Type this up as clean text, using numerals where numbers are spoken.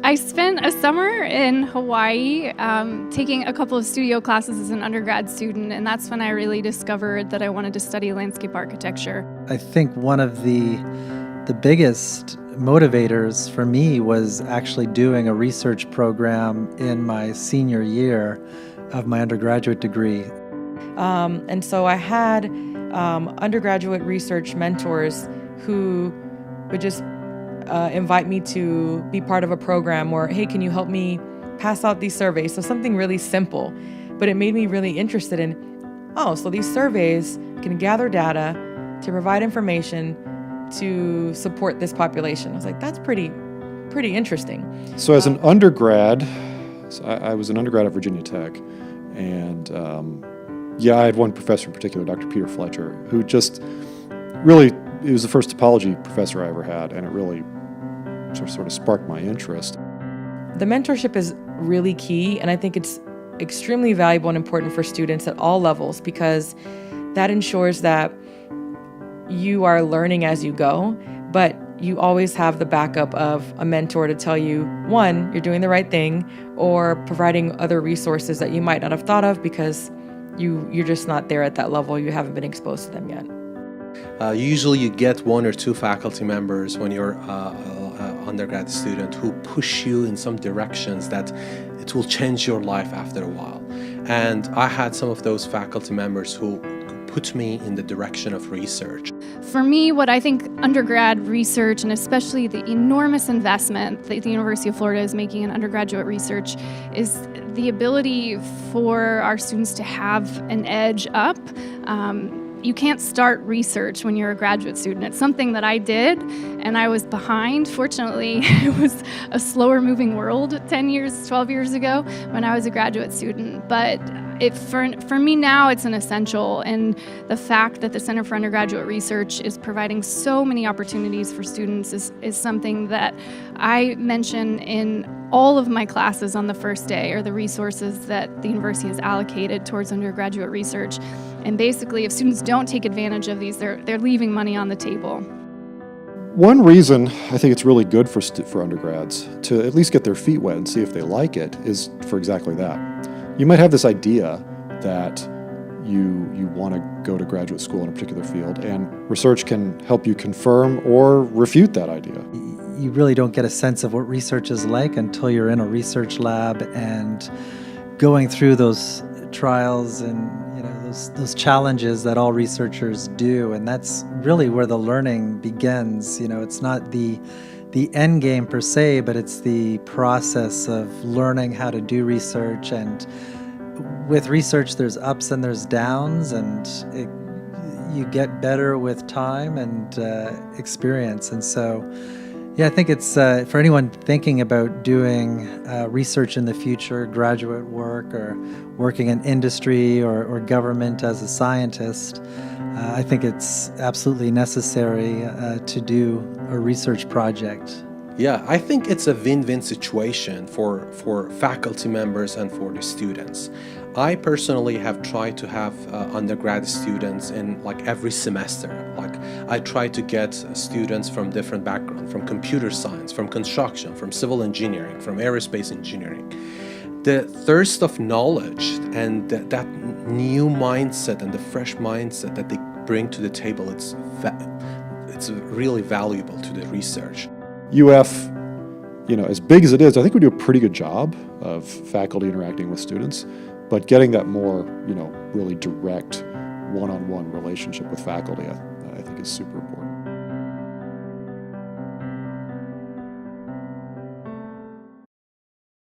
I spent a summer in Hawaii taking a couple of studio classes as an undergrad student, and that's when I really discovered that I wanted to study landscape architecture. I think one of the biggest motivators for me was actually doing a research program in my senior year of my undergraduate degree. And so I had undergraduate research mentors who would just invite me to be part of a program, or, hey, can you help me pass out these surveys? So something really simple, but it made me really interested in, so these surveys can gather data to provide information to support this population. I was like, that's pretty interesting. So as an undergrad, I was an undergrad at Virginia Tech, and I had one professor in particular, Dr. Peter Fletcher, who just really, he was the first topology professor I ever had, and it really sort of sparked my interest. The mentorship is really key, and I think it's extremely valuable and important for students at all levels, because that ensures that you are learning as you go, but you always have the backup of a mentor to tell you, one, you're doing the right thing, or providing other resources that you might not have thought of because you're just not there at that level. You haven't been exposed to them yet. Usually you get one or two faculty members when you're an undergrad student who push you in some directions that it will change your life after a while. And I had some of those faculty members who put me in the direction of research. For me, what I think undergrad research, and especially the enormous investment that the University of Florida is making in undergraduate research, is the ability for our students to have an edge up. You can't start research when you're a graduate student. It's something that I did, and I was behind. Fortunately, it was a slower moving world 10 years, 12 years ago when I was a graduate student. But for me now, it's an essential, and the fact that the Center for Undergraduate Research is providing so many opportunities for students is something that I mention in all of my classes on the first day, or the resources that the university has allocated towards undergraduate research. And basically, if students don't take advantage of these, they're leaving money on the table. One reason I think it's really good for undergrads to at least get their feet wet and see if they like it is for exactly that. You might have this idea that you want to go to graduate school in a particular field, and research can help you confirm or refute that idea. You really don't get a sense of what research is like until you're in a research lab and going through those trials and those challenges that all researchers do, and that's really where the learning begins. It's not the end game per se, but it's the process of learning how to do research. And with research, there's ups and there's downs, and you get better with time and experience. And so, I think it's for anyone thinking about doing research in the future, graduate work, or working in industry or government as a scientist, I think it's absolutely necessary to do a research project. Yeah, I think it's a win-win situation for faculty members and for the students. I personally have tried to have undergrad students in every semester. I try to get students from different backgrounds, from computer science, from construction, from civil engineering, from aerospace engineering. The thirst of knowledge and that new mindset and the fresh mindset that they bring to the table, it's really valuable to the research. UF, as big as it is, I think we do a pretty good job of faculty interacting with students, but getting that more, really direct one-on-one relationship with faculty, I think is super important.